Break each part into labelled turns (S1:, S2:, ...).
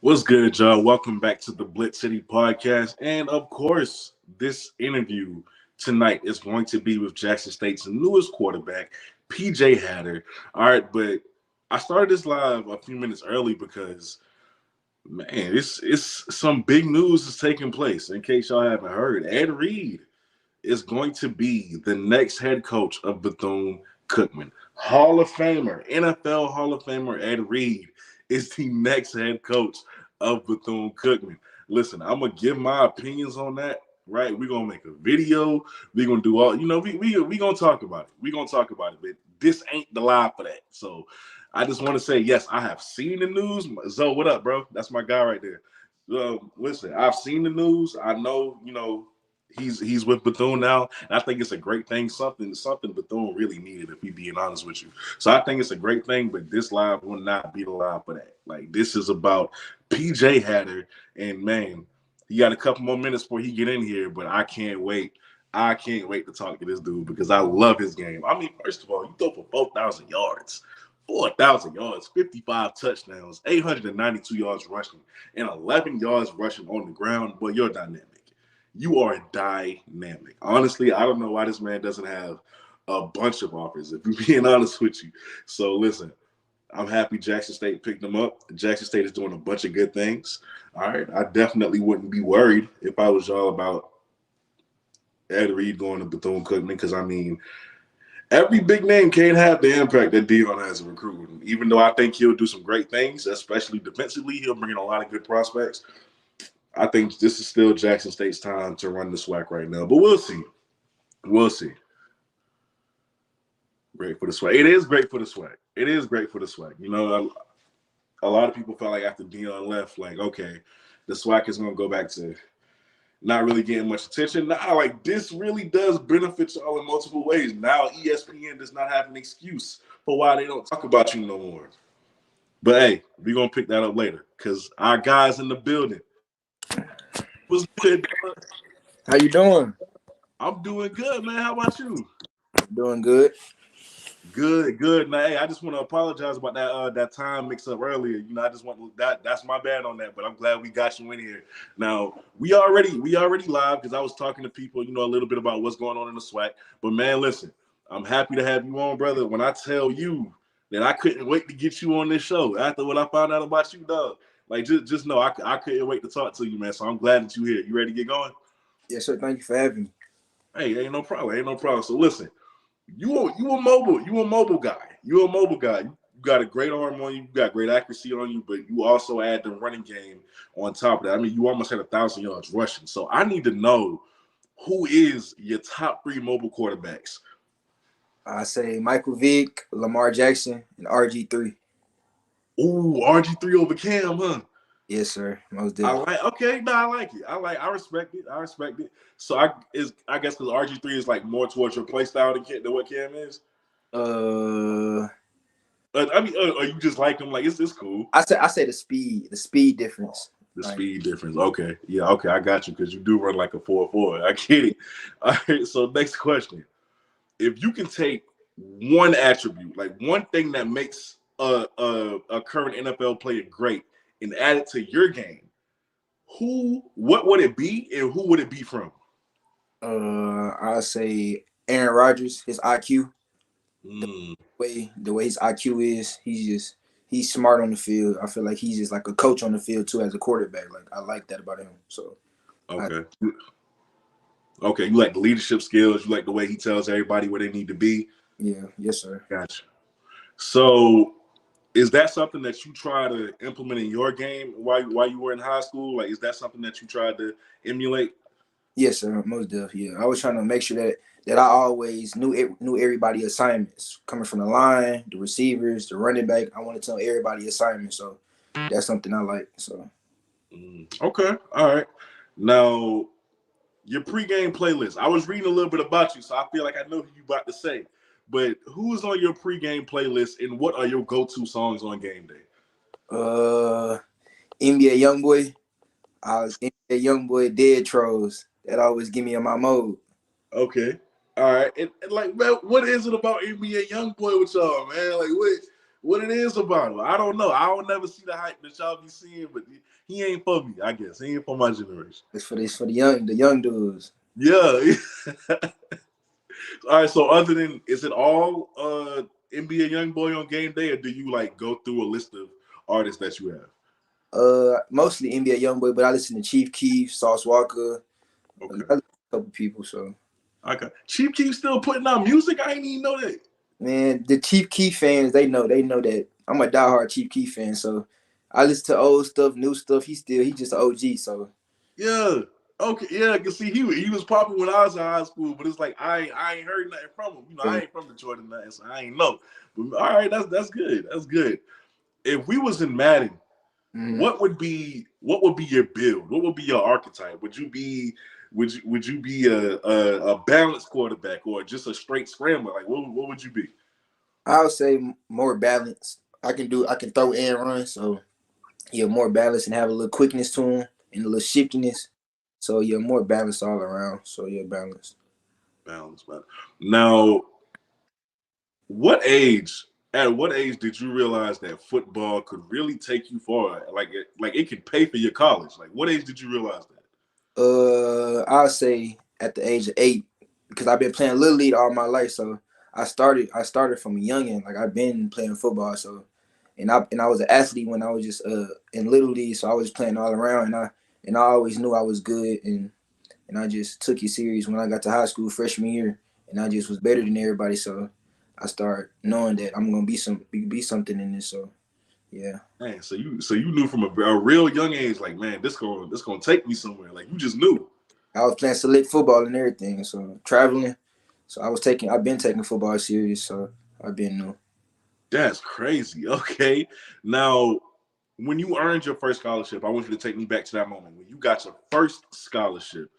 S1: What's good, y'all? Welcome back to the Blitz City podcast. And of course, this interview tonight is going to be with Jackson State's newest quarterback, PJ Hatter. All right, but I started this live a few minutes early because, man, it's some big news is taking place. In case y'all haven't heard, Ed Reed is going to be the next head coach of Bethune-Cookman. Hall of Famer, NFL Hall of Famer Ed Reed is the next head coach of Bethune-Cookman. Listen, I'm going to give my opinions on that, right? We're going to make a video. We're going to do all, we going to talk about it. We're going to talk about it, but this ain't the live for that. So I just want to say, yes, I have seen the news. Zoe, what up, bro? That's my guy right there. Listen, I've seen the news. I know, he's with Bethune now, and I think it's a great thing. Something Bethune really needed, if we being honest with you. So I think it's a great thing, but this live will not be the live for that. Like, this is about PJ Hatter, and man, he got a couple more minutes before he get in here, but I can't wait. I can't wait to talk to this dude because I love his game. I mean, first of all, you throw for 4,000 yards. 4,000 yards, 55 touchdowns, 892 yards rushing, and 11 yards rushing on the ground. But you're dynamic. You are dynamic. Honestly, I don't know why this man doesn't have a bunch of offers, if we're being honest with you. So listen, I'm happy Jackson State picked him up. Jackson State is doing a bunch of good things. All right. I definitely wouldn't be worried if I was y'all about Ed Reed going to Bethune-Cookman because, I mean, every big name can't have the impact that Dion has in recruiting. Even though I think he'll do some great things, especially defensively, he'll bring in a lot of good prospects. I think this is still Jackson State's time to run the SWAC right now, but we'll see. We'll see. Great for the SWAC. It is great for the SWAC. It is great for the SWAC. You know, a lot of people felt like after Dion left, like, okay, the SWAC is going to go back to not really getting much attention. Now, like, this really does benefit y'all in multiple ways. Now, ESPN does not have an excuse for why they don't talk about you no more. But, hey, we're going to pick that up later because our guys in the building. What's good?
S2: How you doing?
S1: I'm doing good, man. How about you?
S2: Doing good.
S1: Good. Now, hey, I just want to apologize about that time mix up earlier. You know, I just want that's my bad on that, but I'm glad we got you in here. Now, we already live because I was talking to people, a little bit about what's going on in the SWAC. But man, listen, I'm happy to have you on, brother. When I tell you that I couldn't wait to get you on this show after what I found out about you, dog. Like, just know I couldn't wait to talk to you, man. So I'm glad that you're here. You ready to get going?
S2: Yes, sir. Thank you for having me.
S1: Hey, ain't no problem. So listen, you a mobile guy. You got a great arm on you. You got great accuracy on you, but you also add the running game on top of that. I mean, you almost had 1,000 yards rushing. So I need to know who is your top 3 mobile quarterbacks.
S2: I say Michael Vick, Lamar Jackson, and RG3.
S1: Ooh, RG3 over Cam, huh?
S2: Yes, sir. Most definitely.
S1: I like it. I respect it. So I guess because RG3 is like more towards your play style than what Cam is. Or you just like him? Like it's cool.
S2: I say the speed difference.
S1: Speed difference. Okay, yeah, okay, I got you because you do run like a 4.4. I get it. All right. So next question: if you can take one attribute, like one thing that makes a current NFL player great, and add it to your game, what would it be, and who would it be from?
S2: I say Aaron Rodgers, his IQ. The way his IQ is, he's smart on the field. I feel like he's just like a coach on the field too as a quarterback. Like I like that about him. So
S1: okay. You like the leadership skills, you like the way he tells everybody where they need to be.
S2: Yeah, yes, sir.
S1: Gotcha. So is that something that you try to implement in your game while you were in high school? Like, is that something that you tried to emulate?
S2: Yes, sir. Most definitely. Yeah, I was trying to make sure that I always knew everybody assignments coming from the line, the receivers, the running back. I want to tell everybody assignments. So that's something I like. So
S1: okay, all right. Now your pregame playlist. I was reading a little bit about you, so I feel like I know who you about to say. But who's on your pregame playlist, and what are your go-to songs on game day?
S2: NBA Youngboy. I was NBA Youngboy Dead Trolls. That always get me in my mode.
S1: Okay. All right. And like, man, what is it about NBA Youngboy with y'all, man? Like, what it is about him. I don't know. I don't never see the hype that y'all be seeing, but he ain't for me. I guess he ain't for my generation.
S2: It's for the young dudes.
S1: Yeah. All right. So other than is it all NBA YoungBoy on game day, or do you like go through a list of artists that you have?
S2: Mostly NBA YoungBoy, but I listen to Chief Keef, Sauce Walker, I
S1: Okay.
S2: listen to a couple people. So
S1: Okay. Chief Keef still putting out music. I ain't even know that.
S2: man, the Chief Keef fans, they know that I'm a diehard Chief Keef fan. So I listen to old stuff, new stuff. He just an OG. So
S1: Yeah. Okay. Yeah. Cause see, he was popping when I was in high school, but it's like I ain't heard nothing from him. You know, I ain't from Detroit or nothing, so I ain't know. But all right, that's good. That's good. If we was in Madden,
S2: mm-hmm.
S1: what would be your build? What would be your archetype? Would you be a balanced quarterback or just a straight scrambler? Like what would you be?
S2: I would say more balanced. I can throw and run. So you're more balanced and have a little quickness to him and a little shiftiness. So you're more balanced all around. So you're balanced.
S1: Balanced, man. Now, what age? At what age did you realize that football could really take you far? Like it could pay for your college. Like what age did you realize that?
S2: I'll say at the age of 8 because I've been playing little league all my life. So I started from a youngin. Like I've been playing football. So and I was an athlete when I was just in little league. So I was playing all around, and I always knew I was good, and I just took it serious when I got to high school freshman year, and I just was better than everybody. So I started knowing that I'm gonna be something in this. So yeah.
S1: Man, so you knew from a real young age, like man, this gonna take me somewhere. Like you just knew.
S2: I was playing select football and everything, so traveling. So I've been taking football serious, so I've been new.
S1: That's crazy. Okay. Now, when you earned your first scholarship, I want you to take me back to that moment when you got your first scholarship.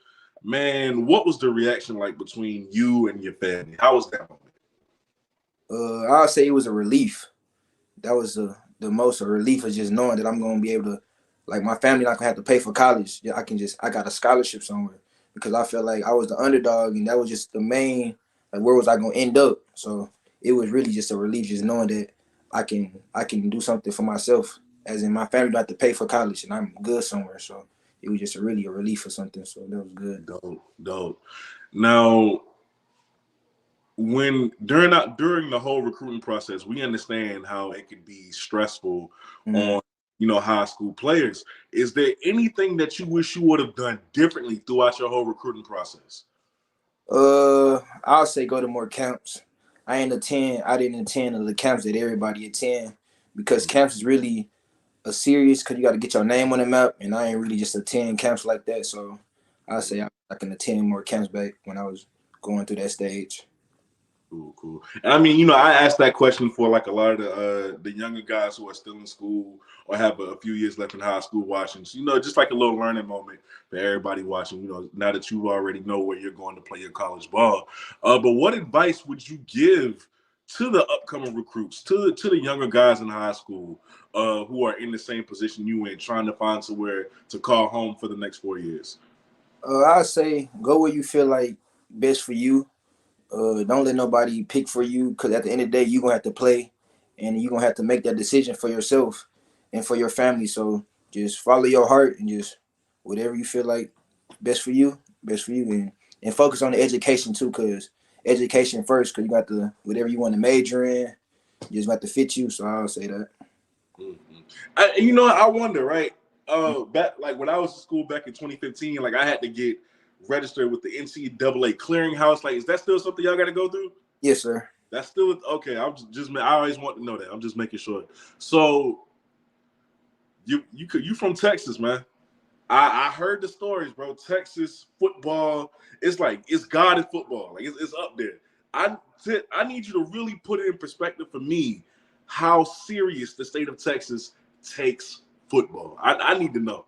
S1: Man, what was the reaction like between you and your family? How was that moment?
S2: I'll say it was a relief. That was the most a relief of just knowing that I'm gonna be able to, like my family not gonna have to pay for college. Yeah, I got a scholarship somewhere because I felt like I was the underdog and that was just the main, like where was I gonna end up? So it was really just a relief just knowing that I can do something for myself, as in my family don't have to pay for college and I'm good somewhere. So it was just really a relief or something. So that was good.
S1: Dope, dope. Now, when during the whole recruiting process, we understand how it could be stressful
S2: Mm-hmm.
S1: on high school players. Is there anything that you wish you would have done differently throughout your whole recruiting process?
S2: I'll say go to more camps. I didn't attend the camps that everybody attend because camps is really a serious because you got to get your name on the map, and I ain't really just attend camps like that. So I say I can attend more camps back when I was going through that stage.
S1: Cool, cool. And I mean, I asked that question for like a lot of the younger guys who are still in school or have a few years left in high school watching. So, just like a little learning moment for everybody watching. Now that you already know where you're going to play your college ball, but what advice would you give to the upcoming recruits, to the younger guys in high school who are in the same position you in, trying to find somewhere to call home for the next 4 years?
S2: I say go where you feel like best for you. Don't let nobody pick for you because at the end of the day, you're gonna have to play, and you're gonna have to make that decision for yourself and for your family. So just follow your heart and just whatever you feel like best for you, and focus on the education too, because education first, because you got the whatever you want to major in, you just got to fit you. So I'll say that.
S1: Mm-hmm. I wonder, right? Back like when I was in school back in 2015, like I had to get registered with the NCAA clearinghouse. Like, is that still something y'all got to go through?
S2: Yes, sir.
S1: That's still okay. I always want to know that. I'm just making sure. So you from Texas, man? I heard the stories, bro. Texas football, it's God in football. Like it's up there. I need you to really put it in perspective for me how serious the state of Texas takes football. I need to know.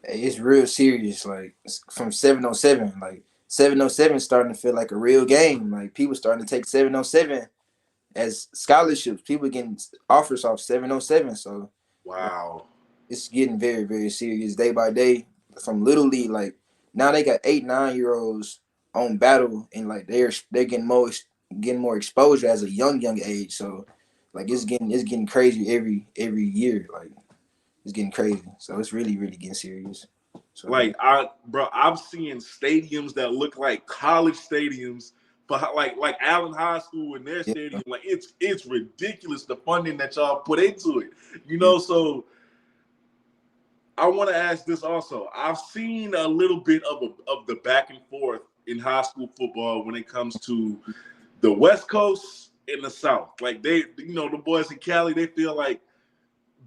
S2: Hey, it's real serious. Like from 707, like 707 starting to feel like a real game. Like people starting to take 707 as scholarships. People getting offers off 707. So
S1: Wow.
S2: it's getting very, very serious day by day from little league. Like now they got 8, 9 year olds on battle, and like they're getting more exposure as a young age. So Like it's getting crazy every year. Like it's getting crazy. So it's really getting serious. So
S1: Like I'm seeing stadiums that look like college stadiums, but like Allen High School in their
S2: yeah,
S1: stadium. Like it's ridiculous the funding that y'all put into it.
S2: yeah,
S1: So I want to ask this also. I've seen a little bit of the back and forth in high school football when it comes to the West Coast and the South. Like the boys in Cali, they feel like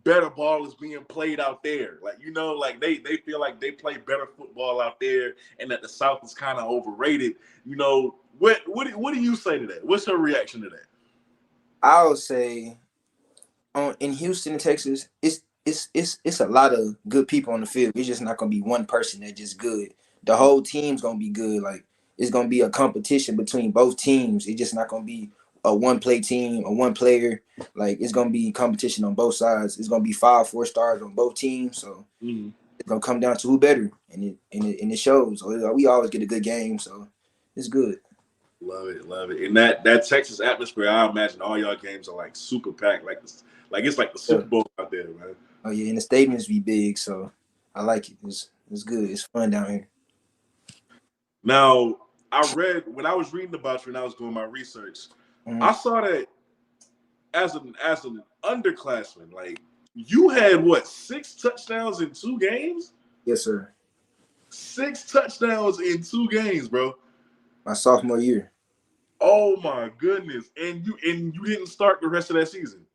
S1: better ball is being played out there. Like, like they feel like they play better football out there and that the South is kind of overrated. What do you say to that? What's her reaction to that?
S2: I would say in Houston, Texas, it's a lot of good people on the field. It's just not gonna be one person that's just good. The whole team's gonna be good. Like it's gonna be a competition between both teams. It's just not gonna be a one play team, a one player. Like it's gonna be competition on both sides. It's gonna be 5 4 stars on both teams. So
S1: Mm-hmm.
S2: it's gonna come down to who better, and it shows. So we always get a good game. So it's good.
S1: Love it, love it. And that Texas atmosphere, I imagine all y'all games are like super packed, like it's like the
S2: Yeah.
S1: Super Bowl out there, man.
S2: Oh yeah, and the stadiums be big. So I like it. It's good. It's fun down here.
S1: Now, I read when I was reading about you and I was doing my research,
S2: Mhm.
S1: I saw that as an underclassman, like you had what 6 touchdowns in 2 games?
S2: Yes, sir.
S1: 6 touchdowns in 2 games, bro.
S2: My sophomore year.
S1: Oh my goodness! And you didn't start the rest of that season.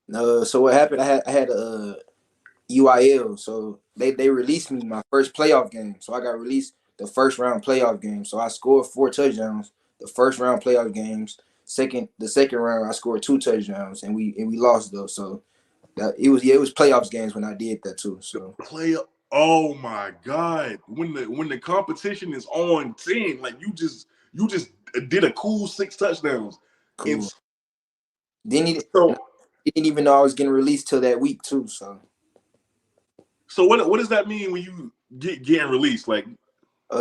S2: So what happened? I had a UIL. So they released me my first playoff game. So I got released the first round playoff game. So I scored 4 touchdowns the first round playoff games. The second round I scored 2 touchdowns and we lost though. So it was playoffs games when I did that too. So
S1: Play. Oh my God! When the competition is on 10, like you just did a cool 6 touchdowns, and
S2: cool. Didn't even
S1: so
S2: didn't even know I was getting released till that week too. So
S1: so what does that mean when you getting released? Like,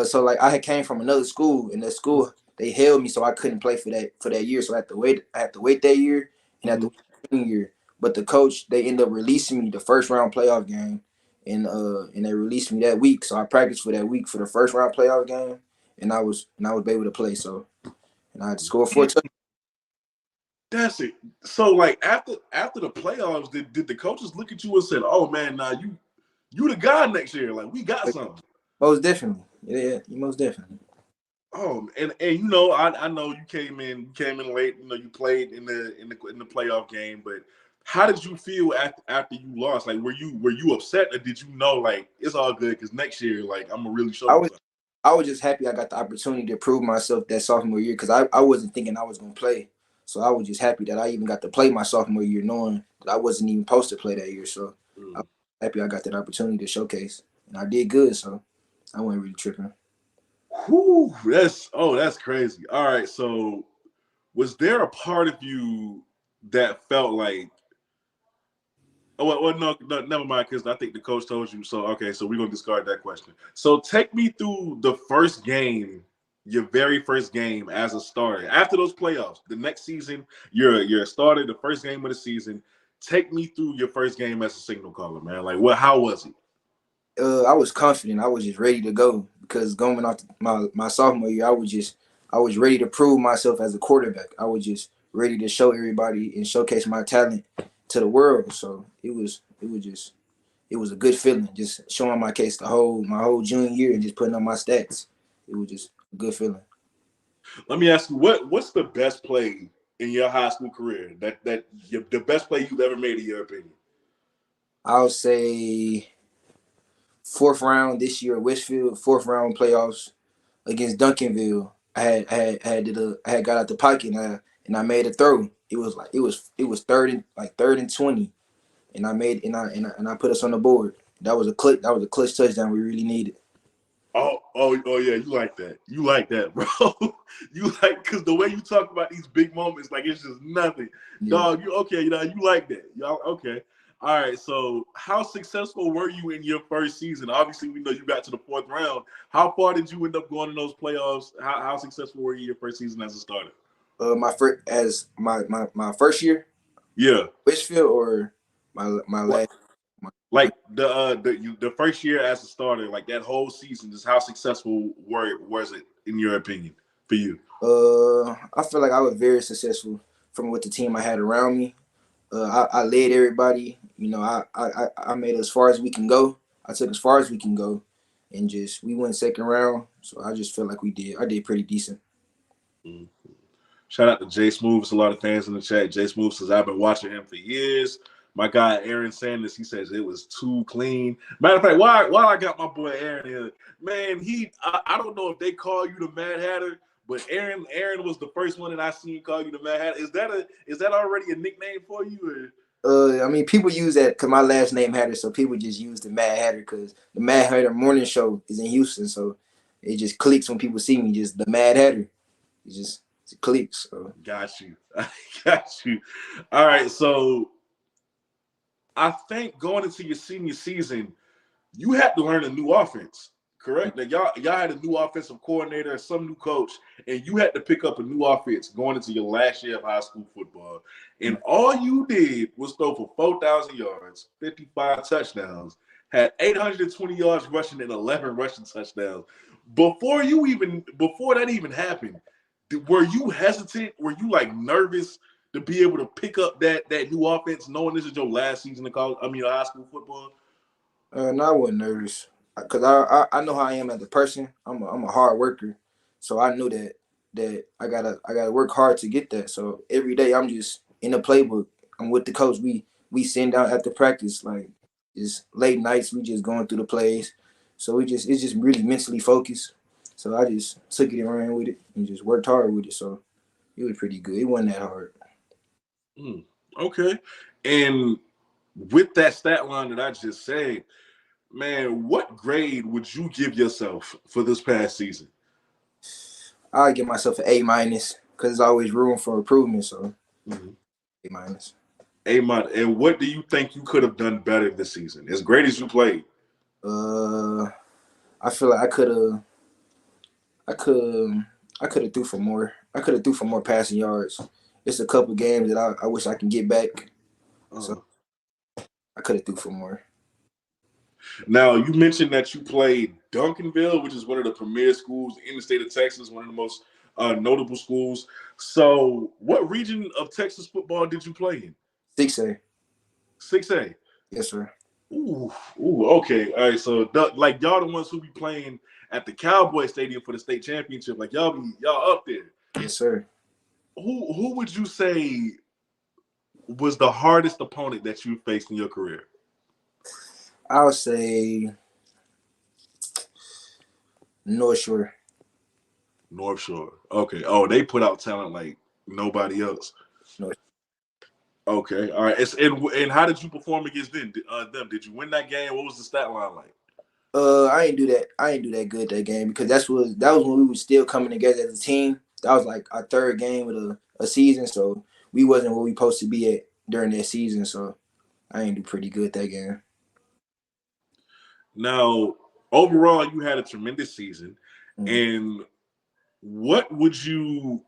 S2: so like I had came from another school, and that school they held me, so I couldn't play for that year. So I had to wait. I had to wait that year, and I had to
S1: mhm.
S2: wait the second year. But the coach they ended up releasing me the first round playoff game, and they released me that week. So I practiced for that week for the first round playoff game, and I was able to play. So and I had to score 4 touchdowns.
S1: That's it. So like after the playoffs, did the coaches look at you and said, "Oh man, nah, you the guy next year. Like we got something."
S2: Most definitely, yeah, most definitely.
S1: Oh, and I know you came in late. You played in the playoff game, but how did you feel after you lost? Like were you upset or did you know like it's all good because next year like I'm gonna really show
S2: I
S1: you
S2: was
S1: something?
S2: I was just happy I got the opportunity to prove myself that sophomore year because I wasn't thinking I was gonna play. So I was just happy that I even got to play my sophomore year, knowing that I wasn't even supposed to play that year. So I was
S1: Mm.
S2: happy I got that opportunity to showcase, and I did good. So I wasn't really tripping.
S1: Whew, that's crazy. All right, so was there a part of you that felt like oh well no never mind because I think the coach told you so okay so we're gonna discard that question. So take me through the first game, your very first game as a starter after those playoffs. The next season you're a starter. The first game of the season. Take me through your first game as a signal caller, man. Like what? How was it?
S2: I was confident. I was just ready to go because going off my sophomore year, I was ready to prove myself as a quarterback. I was just ready to show everybody and showcase my talent to the world. So it was a good feeling just showing my case my whole junior year and just putting on my stats. It was just a good feeling.
S1: Let me ask you what's the best play in your high school career the best play you've ever made in your opinion?
S2: I'll say fourth round this year at Westfield, fourth round playoffs against Duncanville. I had got out the pocket and I made a throw. It was third and 20, and I made and I put us on the board. That was a clutch touchdown we really needed.
S1: Oh yeah, you like that. You like that, bro. You like because the way you talk about these big moments, like it's just nothing.
S2: Yeah.
S1: Dog, you okay, you like that. Y'all okay. All right, so how successful were you in your first season? Obviously, we know you got to the fourth round. How far did you end up going in those playoffs? How successful were you your first season as a starter?
S2: My first as my first year.
S1: Yeah,
S2: Westfield or my
S1: what
S2: last my
S1: like the first year as a starter, like that whole season, just how successful was it in your opinion for you?
S2: I feel like I was very successful from with the team I had around me. I led everybody. You know, I made it as far as we can go. I took as far as we can go, and just we went second round. So I just felt like I did pretty decent.
S1: Mm. Shout out to Jay Smooth. There's a lot of fans in the chat. Jay Smooth says, I've been watching him for years. My guy Aaron Sanders, he says it was too clean. Matter of fact, why I got my boy Aaron here, man, I don't know if they call you the Mad Hatter, but Aaron was the first one that I seen call you the Mad Hatter. Is that already a nickname for you? Or?
S2: I mean, people use that because my last name Hatter, so people just use the Mad Hatter because the Mad Hatter morning show is in Houston, so it just clicks when people see me. Just the Mad Hatter, it clicks. So.
S1: Got you. I got you. All right, so I think going into your senior season, you had to learn a new offense, correct? Like y'all had a new offensive coordinator, some new coach, and you had to pick up a new offense going into your last year of high school football. And all you did was throw for 4,000 yards, 55 touchdowns, had 820 yards rushing and 11 rushing touchdowns. Before that even happened, were you hesitant? Were you like nervous to be able to pick up that new offense, knowing this is your last season of college? I mean, high school football.
S2: No, I wasn't nervous because I know how I am as a person. I'm a hard worker, so I knew that I gotta work hard to get that. So every day I'm just in the playbook. I'm with the coach. We send down after practice like it's late nights. We just going through the plays. So it's just really mentally focused. So I just took it and ran with it and just worked hard with it. So it was pretty good. It wasn't that hard.
S1: Mm, okay. And with that stat line that I just said, man, what grade would you give yourself for this past season?
S2: I give myself an A minus because there's always room for improvement. So
S1: Mm-hmm.
S2: A minus.
S1: A minus. And what do you think you could have done better this season? As great as you played.
S2: Uh, I feel like I could, I could have threw for more. I could have threw for more passing yards. It's a couple games that I wish I can get back. So
S1: Uh,
S2: I could have threw for more.
S1: Now, you mentioned that you played Duncanville, which is one of the premier schools in the state of Texas, one of the most notable schools. So, what region of Texas football did you play in?
S2: 6A.
S1: 6A.
S2: Yes, sir.
S1: Okay. All right. So, like y'all the ones who be playing at the Cowboy Stadium for the state championship. Like y'all up there.
S2: Yes, sir.
S1: Who would you say was the hardest opponent that you faced in your career?
S2: I would say North Shore.
S1: North Shore. Okay. Oh, they put out talent like nobody else.
S2: North.
S1: Okay. All right. And how did you perform against them? Them? Did you win that game? What was the stat line like?
S2: I ain't do that. I ain't do that good that game because that was when we were still coming together as a team. That was like our third game of a season, so we wasn't where we supposed to be at during that season. So I ain't do pretty good that game.
S1: Now, overall, you had a tremendous season.
S2: Mm.
S1: And what would you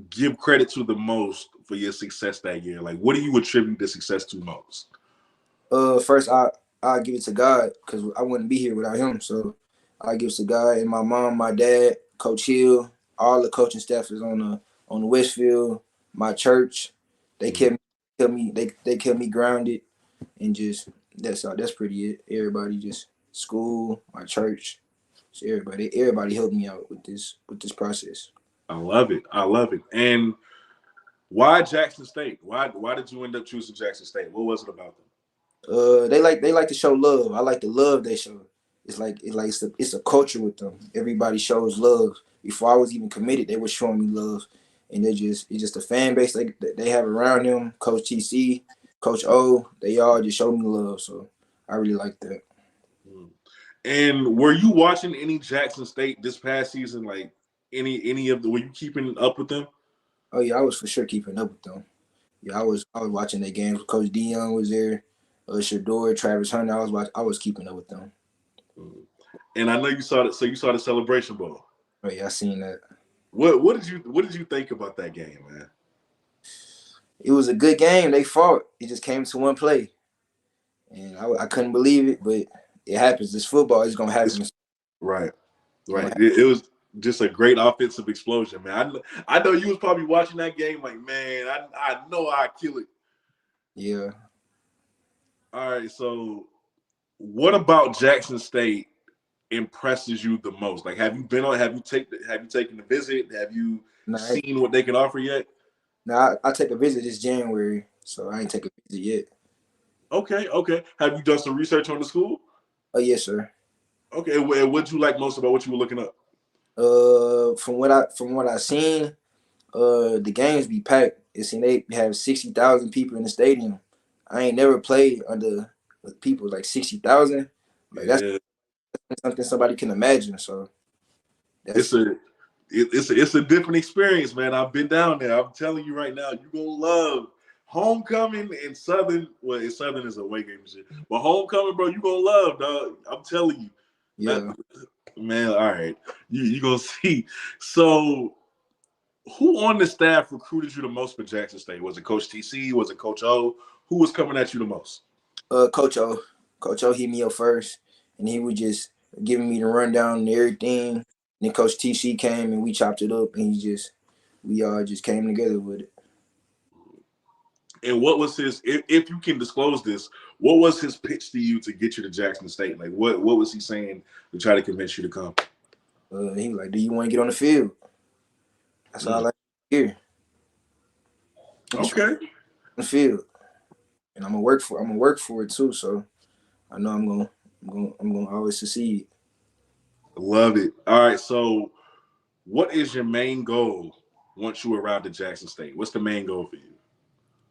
S1: give credit to the most for your success that year? Like, what do you attribute the success to most?
S2: First I give it to God because I wouldn't be here without Him. So I give it to God and my mom, my dad, Coach Hill, all the coaching staff is on the Westfield, my church. They
S1: Mm-hmm.
S2: they kept me grounded and just that's all. That's pretty it. Everybody just school, my church, so everybody helped me out with this process.
S1: I love it. I love it. And why Jackson State? Why did you end up choosing Jackson State? What was it about them?
S2: They like to show love. I like the love they show. It's a culture with them. Everybody shows love. Before I was even committed, they were showing me love, and it's just a fan base they have around them. Coach TC, Coach O, they all just show me love. So I really like that.
S1: Mm. And were you watching any Jackson State this past season? Like any of the? Were you keeping up with them?
S2: Oh yeah, I was for sure keeping up with them. Yeah, I was watching their games. Coach Dion was there. Shador, Travis Hunter. I was keeping up with them.
S1: Mm. And I know you saw it. So you saw the Celebration Bowl.
S2: Oh yeah, I seen that.
S1: What did you think about that game, man?
S2: It was a good game. They fought. It just came to one play, and I couldn't believe it. But it happens. This football is gonna
S1: It's
S2: happen. It's
S1: right,
S2: gonna
S1: right. It was just a great offensive explosion, man. I know you was probably watching that game like, man, I know I kill it.
S2: Yeah.
S1: All right, so what about Jackson State impresses you the most? Like, have you been on? Have you taken the visit? Have you
S2: Nah,
S1: seen what they can offer yet?
S2: I take a visit this January, so I ain't take a visit yet.
S1: Okay, okay. Have you done some research on the school?
S2: Oh yes, sir.
S1: Okay, and what you like most about what you were looking up?
S2: From what I seen, the games be packed. It seems they have 60,000 people in the stadium. I ain't never played under people like 60,000. Like that's
S1: Yeah,
S2: something somebody can imagine. So
S1: it's
S2: that's
S1: a it's a different experience, man. I've been down there. I'm telling you right now, you're gonna love homecoming in Southern. Well, in Southern is a away game and shit, but homecoming, bro, you gonna love, dog. I'm telling you. Not
S2: yeah.
S1: man. All right, you gonna see. So, who on the staff recruited you the most for Jackson State? Was it Coach TC? Was it Coach O? Who was coming at you the most?
S2: Coach O, Coach O hit me up first, and he was just giving me the rundown and everything. And then Coach TC came and we chopped it up, and we all just came together with it.
S1: And what was his? If you can disclose this, what was his pitch to you to get you to Jackson State? Like, what was he saying to try to convince you to come?
S2: He was like, "Do you want to get on the field?" That's all I
S1: Mm.
S2: like to hear. I'm just
S1: Okay,
S2: on the field, and I'm gonna work for it too. So I know I'm gonna always succeed.
S1: love it. All right, so what is your main goal once you arrive at Jackson State? What's the main goal for you?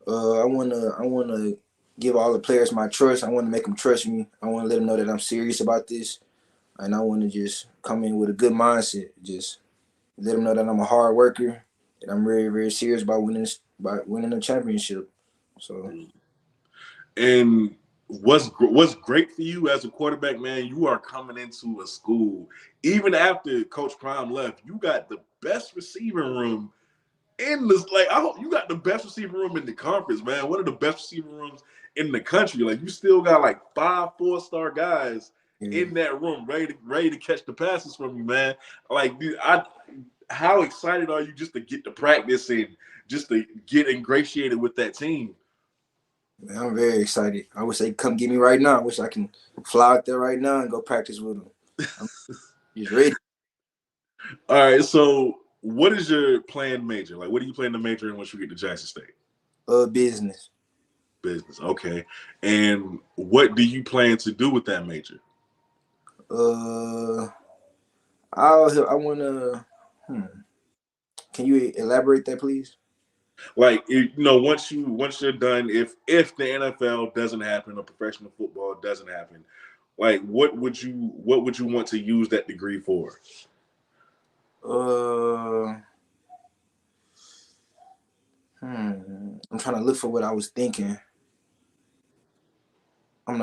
S2: I wanna give all the players my trust. I want to make them trust me. I want to let them know that I'm serious about this, and I want to just come in with a good mindset. Just let them know that I'm a hard worker, and I'm very very serious about winning a championship. So
S1: And what's great for you as a quarterback, man? You are coming into a school even after Coach Prime left. You got the best receiving room in this. Like, you got the best receiver room in the conference, man. One of the best receiver rooms in the country. Like, you still got like 5 4-star guys
S2: yeah,
S1: in that room, ready to catch the passes from you, man. Like, dude, how excited are you just to get to practice and just to get ingratiated with that team?
S2: man, I'm very excited. I wish they come get me right now. I wish I can fly out there right now and go practice with them. I'm just ready.
S1: All right, so what is your planned major? Like, what are you planning to major in once you get to Jackson State?
S2: Business.
S1: Business, okay. And what do you plan to do with that major?
S2: Uh, I wanna. Hmm. Can you elaborate that, please?
S1: Like, once you're done, if the NFL doesn't happen or professional football doesn't happen, like, what would you want to use that degree for?
S2: Uh, I'm trying to look for what I was thinking. I'm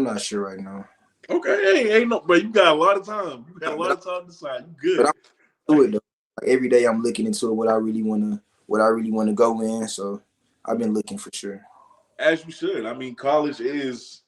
S2: not sure right now.
S1: Okay, hey, ain't no, but you got a lot of time. You got a lot
S2: But
S1: of time to decide. You
S2: but
S1: good.
S2: I'm do it though. Like every day I'm looking into what I really wanna go in. So I've been looking for sure.
S1: As you should. I mean, college is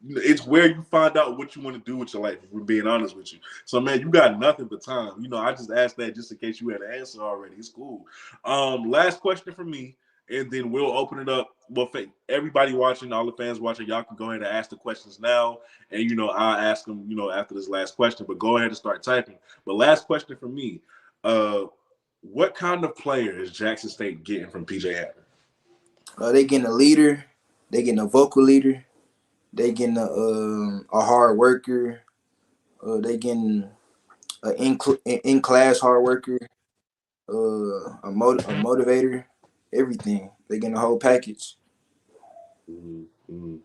S1: it's where you find out what you want to do with your life, if we're being honest with you. So man, you got nothing but time. I just asked that just in case you had an answer already. It's cool. Last question for me, and then we'll open it up. Well, for everybody watching, all the fans watching, y'all can go ahead and ask the questions now. And I'll ask them, after this last question, but go ahead and start typing. But last question for me. Uh what kind of player is Jackson State getting from PJ Hatter?
S2: They getting a leader. They getting a vocal leader. They getting a hard worker. They getting a in class hard worker. A motivator. Everything. They getting a whole package.
S1: Mm-hmm.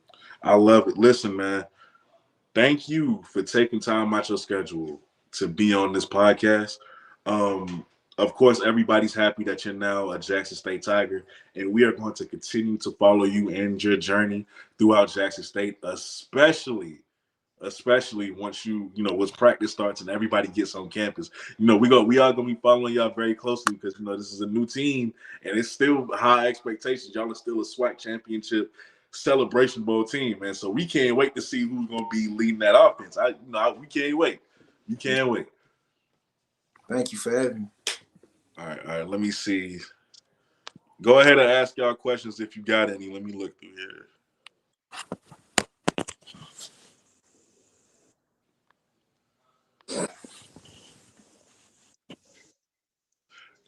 S1: I love it. Listen, man. Thank you for taking time out your schedule to be on this podcast. Um, of course, everybody's happy that you're now a Jackson State Tiger, and we are going to continue to follow you and your journey throughout Jackson State, especially especially once once practice starts and everybody gets on campus. We are gonna be following y'all very closely because this is a new team and it's still high expectations. Y'all are still a SWAC championship celebration bowl team, man. So we can't wait to see who's gonna be leading that offense. We can't wait. We can't wait.
S2: Thank you for having me.
S1: All right. Let me see. Go ahead and ask y'all questions if you got any. Let me look through here.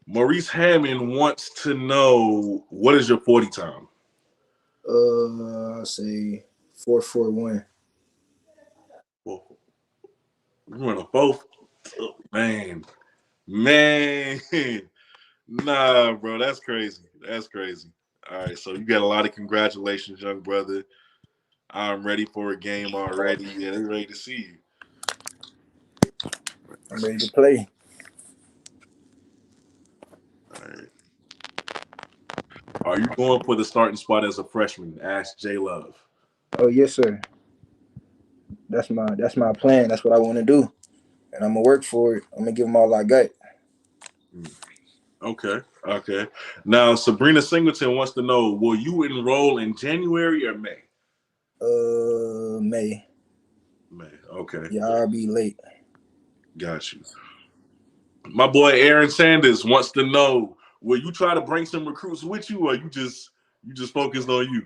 S1: Maurice Hammond wants to know, what is your 40 time?
S2: I'll say 4-4-1.
S1: Well, you want a both? Man. Nah, bro, that's crazy. That's crazy. All right, so you got a lot of congratulations, young brother. I'm ready for a game already. Yeah, they're ready to see you.
S2: I'm ready to play.
S1: All right. Are you going for the starting spot as a freshman? Ask J Love.
S2: Oh yes, sir. That's my plan. That's what I want to do, and I'm gonna work for it. I'm gonna give them all I got.
S1: Okay. Now, Sabrina Singleton wants to know, will you enroll in January or May?
S2: May.
S1: May. Okay.
S2: Yeah, I'll be late.
S1: Got you. My boy Aaron Sanders wants to know, will you try to bring some recruits with you or you just focused on you?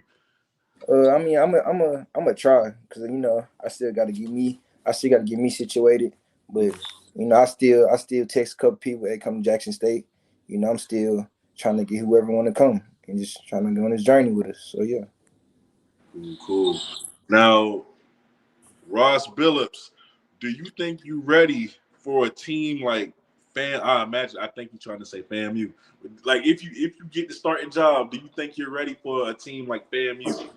S2: I mean, I'm a try because I still got to get me situated. But I still text a couple people that come to Jackson State. I'm still trying to get whoever want to come and just trying to go on this journey with us. So yeah.
S1: Cool. Now, Ross Billups, do you think you ready for a team like I think you're trying to say FAMU. Like if you get the starting job, do you think you're ready for a team like FAMU?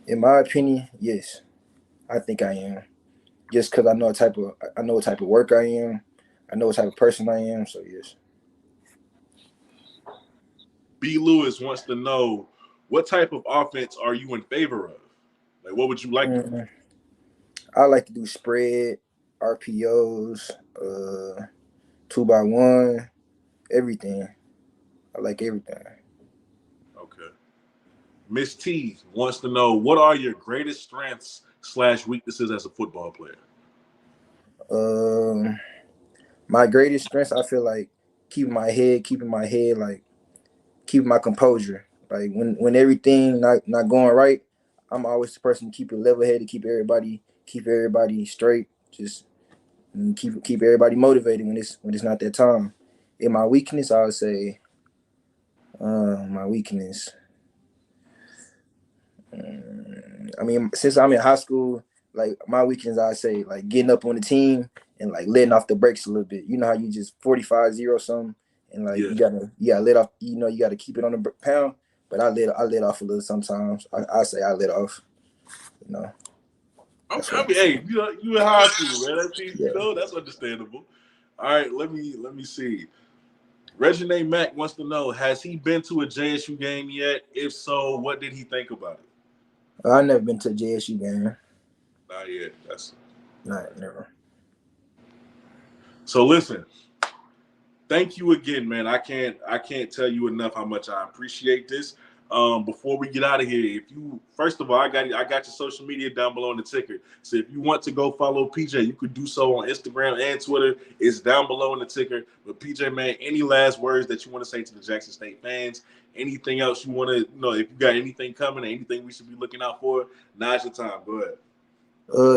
S2: In my opinion, yes, I think I am. Just because I know what type of work I am. I know what type of person I am. So yes.
S1: B. Lewis wants to know, what type of offense are you in favor of? Like, what would you like to run?
S2: Mm, I like to do spread, RPOs, 2x1, everything. I like everything.
S1: Okay. Miss T wants to know, what are your greatest strengths/weaknesses as a football player?
S2: Um, my greatest strengths, I feel like keeping my head, like keeping my composure. Like when everything not going right, I'm always the person to keep it level headed, keep everybody straight, just keep everybody motivated when it's not that time. In my weakness, I would say, my weakness. I mean, since I'm in high school, like my weekends, I say like getting up on the team and like letting off the brakes a little bit. You know how you just 45-0 something, and like
S1: Yeah.
S2: you gotta let off. You gotta keep it on the pound. But I let off a little sometimes. I say I let off. You know, that's
S1: Okay. I
S2: what.
S1: mean, hey, you in high school, man. That's
S2: Yeah.
S1: that's understandable. All right, let me see. Regine Mack wants to know, has he been to a JSU game yet? If so, what did he think about it?
S2: I never been to a JSU game.
S1: Not yet. That's
S2: Not never.
S1: so. Listen, thank you again, man. I can't tell you enough how much I appreciate this. Before we get out of here, if you first of all, I got your social media down below in the ticker. So if you want to go follow PJ, you could do so on Instagram and Twitter. It's down below in the ticker. But PJ, man, any last words that you want to say to the Jackson State fans? Anything else you want to know? If you got anything coming, or anything we should be looking out for, now's your time. Go ahead.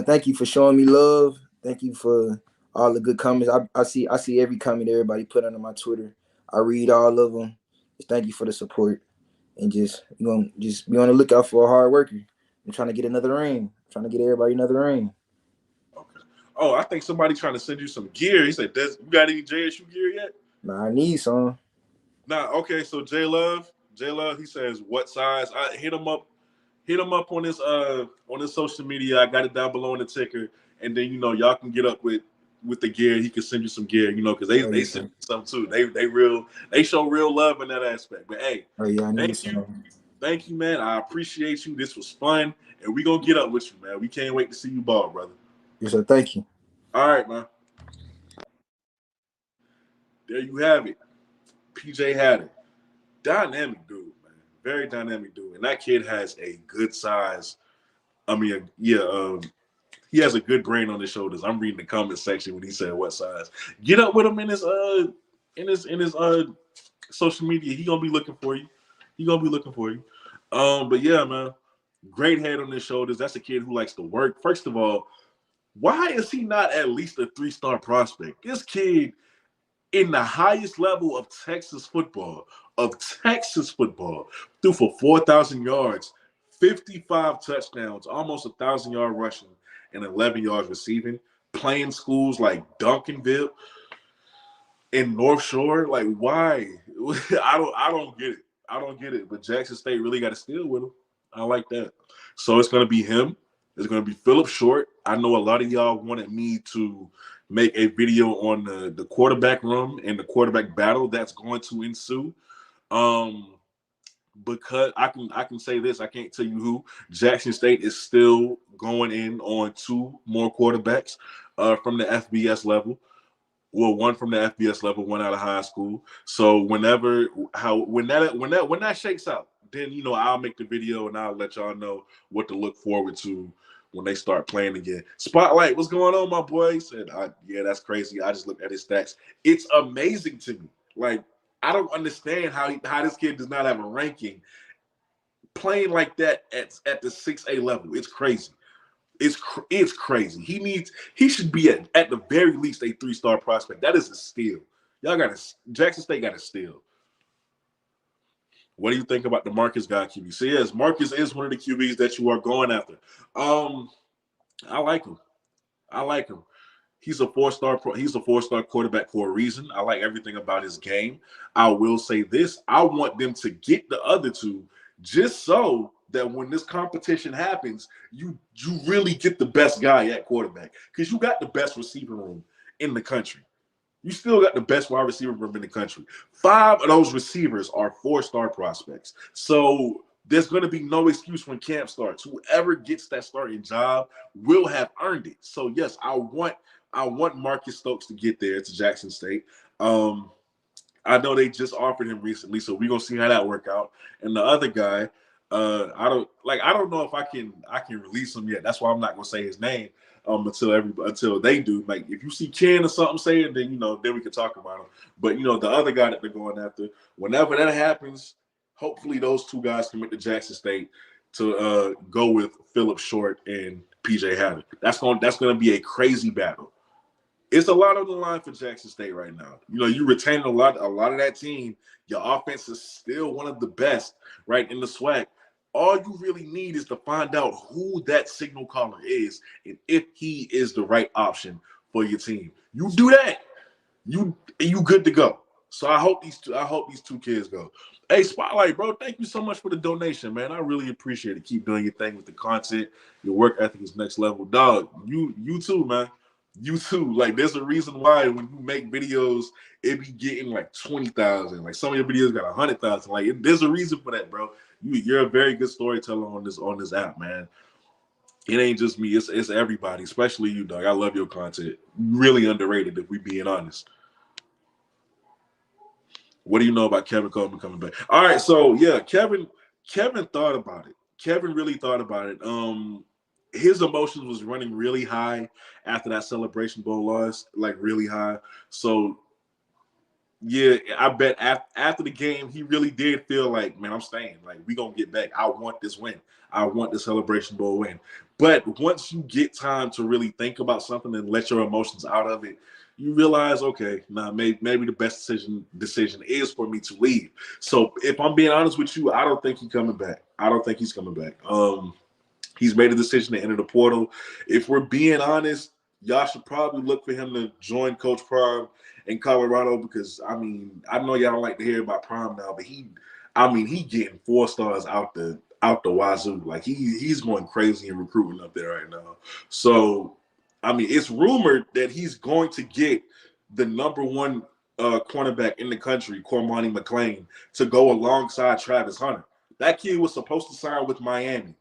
S2: Thank you for showing me love. Thank you for all the good comments. I see every comment everybody put under my Twitter. I read all of them. Just thank you for the support, and just be on the lookout for a hard worker. I'm trying to get another ring. I'm trying to get everybody another ring.
S1: Okay. Oh, I think somebody trying to send you some gear. He said, "You got any JSU gear yet?"
S2: Now I need some.
S1: Nah, okay. So J Love, he says what size? I hit him up on his social media. I got it down below in the ticker, and then y'all can get up with the gear. He can send you some gear, because they
S2: Oh
S1: they
S2: yeah.
S1: send you some too. They show real love in that aspect. But hey,
S2: Oh yeah. I need
S1: thank you,
S2: some.
S1: thank you, man. I appreciate you. This was fun, and we gonna get up with you, man. We can't wait to see you ball, brother.
S2: Yes, sir. Thank you.
S1: All right, man. There you have it. PJ Hatter. Dynamic dude, man. Very dynamic dude. And that kid has a good size. I mean, yeah, he has a good brain on his shoulders. I'm reading the comment section when he said what size. Get up with him in his social media. He gonna be looking for you. He gonna be looking for you. But yeah, man, great head on his shoulders. That's a kid who likes to work. First of all, why is he not at least a 3-star prospect? This kid in the highest level of Texas football, threw for 4,000 yards, 55 touchdowns, almost 1,000 yard rushing, and 11 yards receiving. Playing schools like Duncanville and North Shore, like why? I don't get it. I don't get it. But Jackson State really got to steal with him. I like that. So it's gonna be him. It's gonna be Philip Short. I know a lot of y'all wanted me to make a video on the quarterback room and the quarterback battle that's going to ensue. Um, because I can say this, I can't tell you who. Jackson State is still going in on 2 more quarterbacks from the FBS level. Well, one from the FBS level, one out of high school. So when that shakes out, then I'll make the video and I'll let y'all know what to look forward to when they start playing again. Spotlight, what's going on, my boy? He said, yeah, that's crazy. I just looked at his stats. It's amazing to me. Like, I don't understand how this kid does not have a ranking playing like that at the 6A level. It's crazy. It's crazy. He should be at the very least a 3-star prospect. That is a steal. Jackson State got a steal. What do you think about the Marcus guy QB? So yes, Marcus is one of the QBs that you are going after. I like him. I like him. He's a 4-star quarterback for a reason. I like everything about his game. I will say this: I want them to get the other 2 just so that when this competition happens, you really get the best guy at quarterback, because you got the best receiver room in the country. You still got the best wide receiver room in the country. 5 of those receivers are 4-star prospects. So there's going to be no excuse when camp starts. Whoever gets that starting job will have earned it. So yes, I want Marcus Stokes to get there to Jackson State. I know they just offered him recently, so we're gonna see how that work out. And the other guy, I don't know if I can release him yet. That's why I'm not gonna say his name until they do. Like, if you see Ken or something say it, then then we can talk about him. But the other guy that they're going after, whenever that happens, hopefully those 2 guys can make the Jackson State to go with Philip Short and PJ Hatter. That's gonna be a crazy battle. It's a lot on the line for Jackson State right now. You retain a lot of that team. Your offense is still one of the best, right, in the SWAC. All you really need is to find out who that signal caller is and if he is the right option for your team. You do that, you good to go. So I hope these 2 kids go. Hey, Spotlight, bro, thank you so much for the donation, man. I really appreciate it. Keep doing your thing with the content. Your work ethic is next level. Dog, you too, man. You too. Like, there's a reason why when you make videos, it be getting like 20,000. Like, some of your videos got 100,000. Like, there's a reason for that, bro. You're a very good storyteller on this app, man. It ain't just me. It's everybody, especially you, dog. I love your content. Really underrated, if we being honest. What do you know about Kevin Coleman coming back? All right, so yeah, Kevin thought about it. Kevin really thought about it. His emotions was running really high after that Celebration Bowl loss, like really high. So yeah, I bet after the game, he really did feel like, man, I'm staying. Like, we gonna get back. I want this win. I want the Celebration Bowl win. But once you get time to really think about something and let your emotions out of it, you realize, okay, now maybe the best decision is for me to leave. So if I'm being honest with you, I don't think he's coming back. I don't think he's coming back. He's made a decision to enter the portal. If we're being honest, y'all should probably look for him to join Coach Prime in Colorado, because I know y'all don't like to hear about Prime now, but he getting 4 stars out the wazoo. Like, he's going crazy in recruiting up there right now. So it's rumored that he's going to get the #1 cornerback in the country, Cormani McClain, to go alongside Travis Hunter. That kid was supposed to sign with Miami,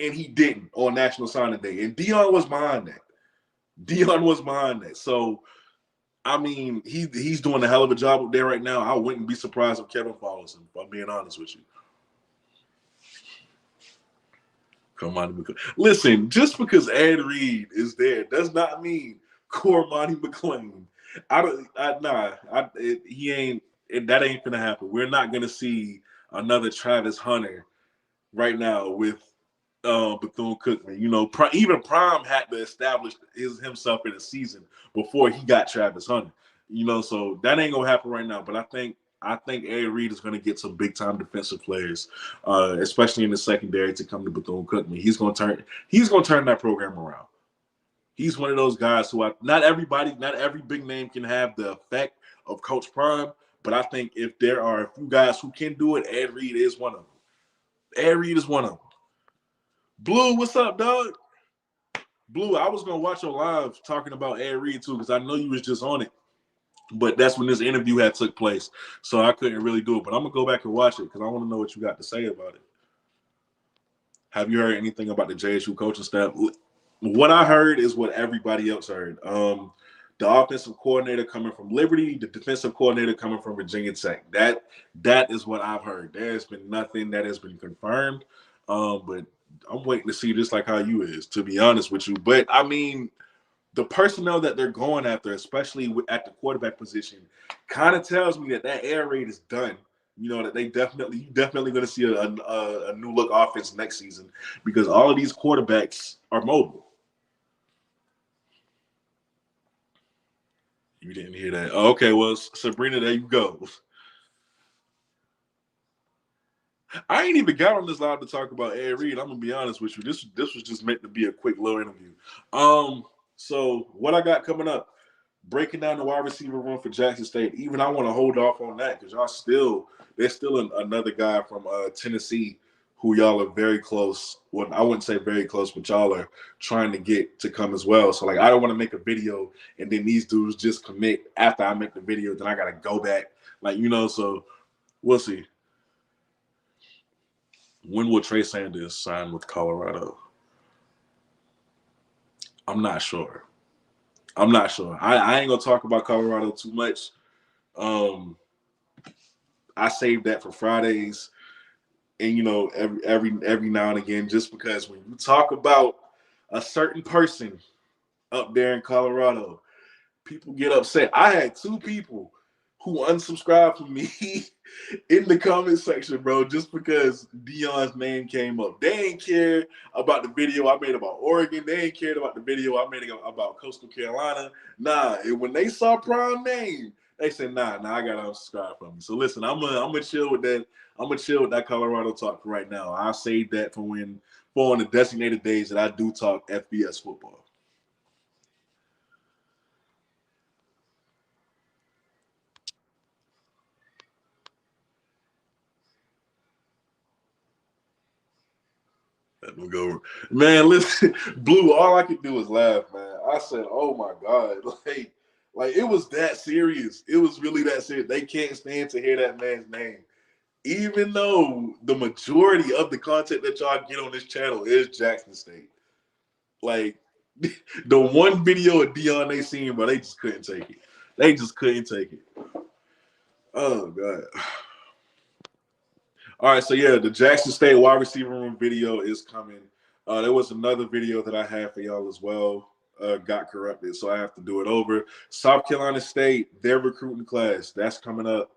S1: and he didn't on National Signing Day. And Dion was behind that. Dion was behind that. So I mean, he's doing a hell of a job up there right now. I wouldn't be surprised if Kevin follows him, if I'm being honest with you. Come on, listen, just because Ed Reed is there does not mean Cormani McClain. He ain't. That ain't gonna happen. We're not gonna see another Travis Hunter right now with Bethune Cookman. You know, even Prime had to establish himself in a season before he got Travis Hunter. You know, so that ain't gonna happen right now. But I think Ed Reed is going to get some big time defensive players, especially in the secondary, to come to Bethune Cookman. He's going to turn that program around. He's one of those guys who not every big name can have the effect of Coach Prime, but I think if there are a few guys who can do it, Ed Reed is one of them. Ed Reed is one of them. Blue, what's up, dog? Blue, I was gonna watch your live talking about Ed Reed too, because I know you was just on it. But that's when this interview had took place, so I couldn't really do it. But I'm gonna go back and watch it because I want to know what you got to say about it. Have you heard anything about the JSU coaching staff? What I heard is what everybody else heard. The offensive coordinator coming from Liberty, the defensive coordinator coming from Virginia Tech. That is what I've heard. There's been nothing that has been confirmed, but I'm waiting to see just like how you is, to be honest with you. But I mean, the personnel that they're going after, especially at the quarterback position, kind of tells me that air raid is done. You know, that you definitely going to see a new look offense next season because all of these quarterbacks are mobile. You didn't hear that. Oh, okay, well, Sabrina, there you go. I ain't even got on this live to talk about Ed Reed. I'm gonna be honest with you. This was just meant to be a quick little interview. So what I got coming up, breaking down the wide receiver room for Jackson State. Even I want to hold off on that because there's still another guy from Tennessee who y'all are very close. Well, I wouldn't say very close, but y'all are trying to get to come as well. So like, I don't want to make a video and then these dudes just commit after I make the video. Then I gotta go back, like So we'll see. When will Trey Sanders sign with Colorado? I'm not sure. I ain't gonna talk about Colorado too much. I saved that for Fridays, and every now and again, just because when you talk about a certain person up there in Colorado, people get upset. I had two people who unsubscribed from me in the comment section, bro, just because Dion's name came up. They ain't care about the video I made about Oregon. They ain't cared about the video I made about Coastal Carolina. Nah, and when they saw Prime name, they said, nah, I gotta unsubscribe from me. So listen, I'm gonna chill with that. I'm gonna chill with that Colorado talk right now. I'll save that for on the designated days that I do talk FBS football. Let me go. Man, listen, Blue, all I could do was laugh, man. I said, oh my God. Like it was that serious. It was really that serious. They can't stand to hear that man's name. Even though the majority of the content that y'all get on this channel is Jackson State. Like the one video of Dion they seen, but they just couldn't take it. They just couldn't take it. Oh God. All right, so yeah, the Jackson State wide receiver room video is coming. There was another video that I had for y'all as well. Got corrupted, so I have to do it over. South Carolina State, their recruiting class, that's coming up.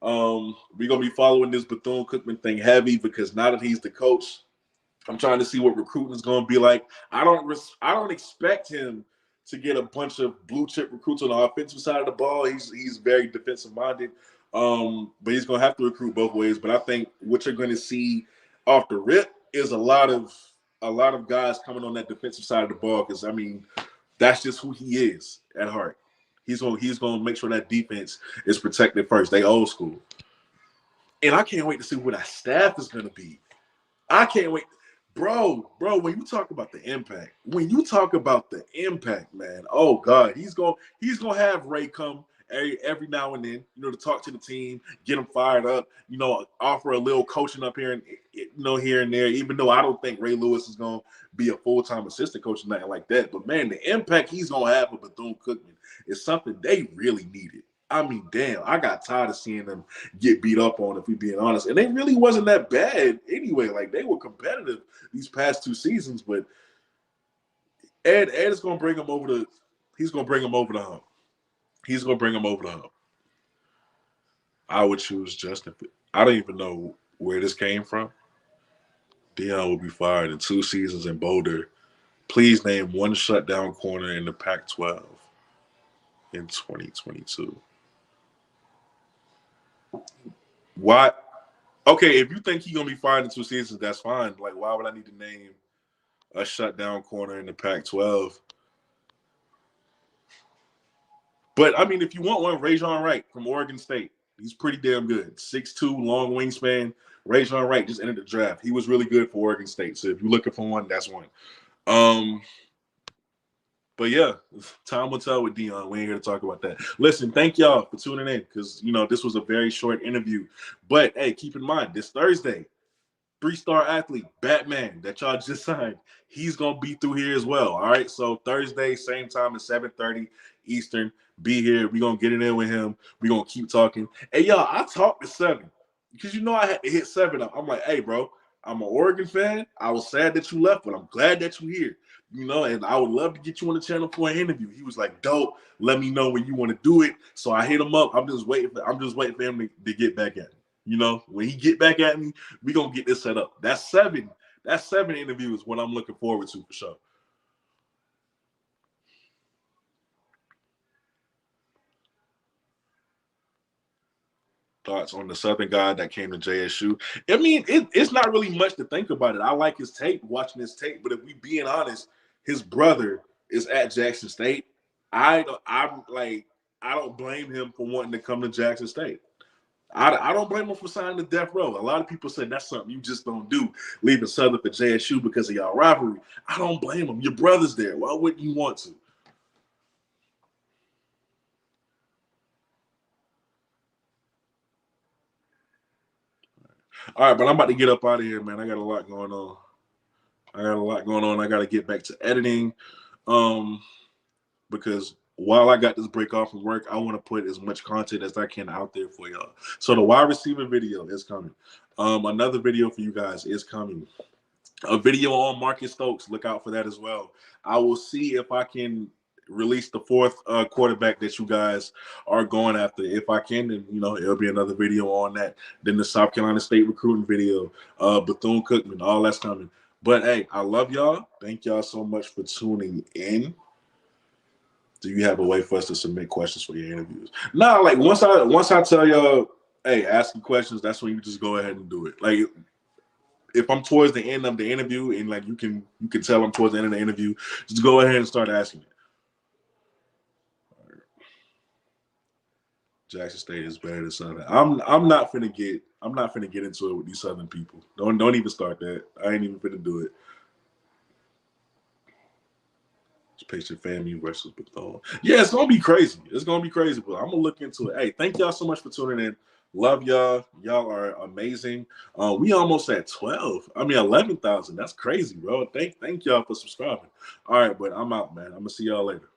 S1: We're gonna be following this Bethune-Cookman thing heavy because now that he's the coach, I'm trying to see what recruiting is gonna be like. I don't expect him to get a bunch of blue chip recruits on the offensive side of the ball. He's very defensive minded. But he's gonna have to recruit both ways. But I think what you're gonna see off the rip is a lot of guys coming on that defensive side of the ball because I mean that's just who he is at heart. He's gonna make sure that defense is protected first. They old school, and I can't wait to see who that staff is gonna be. I can't wait. Bro, when you talk about the impact, man, oh God, he's gonna have Ray come every now and then, to talk to the team, get them fired up, offer a little coaching up here and here and there. Even though I don't think Ray Lewis is gonna be a full-time assistant coach or nothing like that, but man, the impact he's gonna have with Bethune-Cookman is something they really needed. I mean, damn, I got tired of seeing them get beat up on, if we being honest. And they really wasn't that bad anyway. Like, they were competitive these past 2 seasons, but Ed is gonna bring them over the he's gonna bring them over the hump. He's gonna bring them over the hump. I would choose Justin. I don't even know where this came from. Dion will be fired in 2 seasons in Boulder. Please name one shutdown corner in the Pac-12 in 2022. Why? Okay, if you think he's gonna be fired in 2 seasons, that's fine. Like, why would I need to name a shutdown corner in the Pac-12? But I mean, if you want one, Rajon Wright from Oregon State. He's pretty damn good. 6'2", long wingspan. Rajon Wright just entered the draft. He was really good for Oregon State. So if you're looking for one, that's one. But yeah, time will tell with Dion. We ain't here to talk about that. Listen, thank y'all for tuning in because, this was a very short interview. But, hey, keep in mind, this Thursday, 3-star athlete, Batman, that y'all just signed, he's going to be through here as well. All right, so Thursday, same time at 7:30 Eastern. Be here. We're going to get it in with him. We're going to keep talking. Hey, y'all, I talked to 7 because, I had to hit 7 up. I'm like, hey, bro, I'm an Oregon fan. I was sad that you left, but I'm glad that you're here. And I would love to get you on the channel for an interview. He was like, dope. Let me know when you want to do it. So I hit him up. I'm just waiting for him to get back at me. When he get back at me, we gonna get this set up. That's 7. That's 7 interviews. What I'm looking forward to for sure. Thoughts on the Southern guy that came to JSU? I mean, it's not really much to think about it. I like his tape, watching his tape, but if we being honest, his brother is at Jackson State. I don't blame him for wanting to come to Jackson State. I don't blame him for signing the death row. A lot of people say that's something you just don't do, leaving Southern for JSU because of y'all rivalry. I don't blame him. Your brother's there. Why wouldn't you want to? All right, but I'm about to get up out of here, man. I got a lot going on. I got to get back to editing because while I got this break off from work, I want to put as much content as I can out there for y'all. So the wide receiver video is coming. Another video for you guys is coming. A video on Marcus Stokes. Look out for that as well. I will see if I can release the 4th quarterback that you guys are going after. If I can, then it'll be another video on that. Then the South Carolina State recruiting video, Bethune-Cookman, all that's coming. But hey, I love y'all. Thank y'all so much for tuning in. Do you have a way for us to submit questions for your interviews? Nah, like once I tell y'all, hey, ask me questions, that's when you just go ahead and do it. Like if I'm towards the end of the interview and like you can tell I'm towards the end of the interview, just go ahead and start asking it. Jackson State is better than Southern. I'm not finna get into it with these Southern people. Don't even start that. I ain't even finna do it. Patient FAMU versus Bethune. Yeah, it's gonna be crazy. It's gonna be crazy, but I'm gonna look into it. Hey, thank y'all so much for tuning in. Love y'all. Y'all are amazing. We almost at 11,000. That's crazy, bro. Thank y'all for subscribing. All right, but I'm out, man. I'm gonna see y'all later.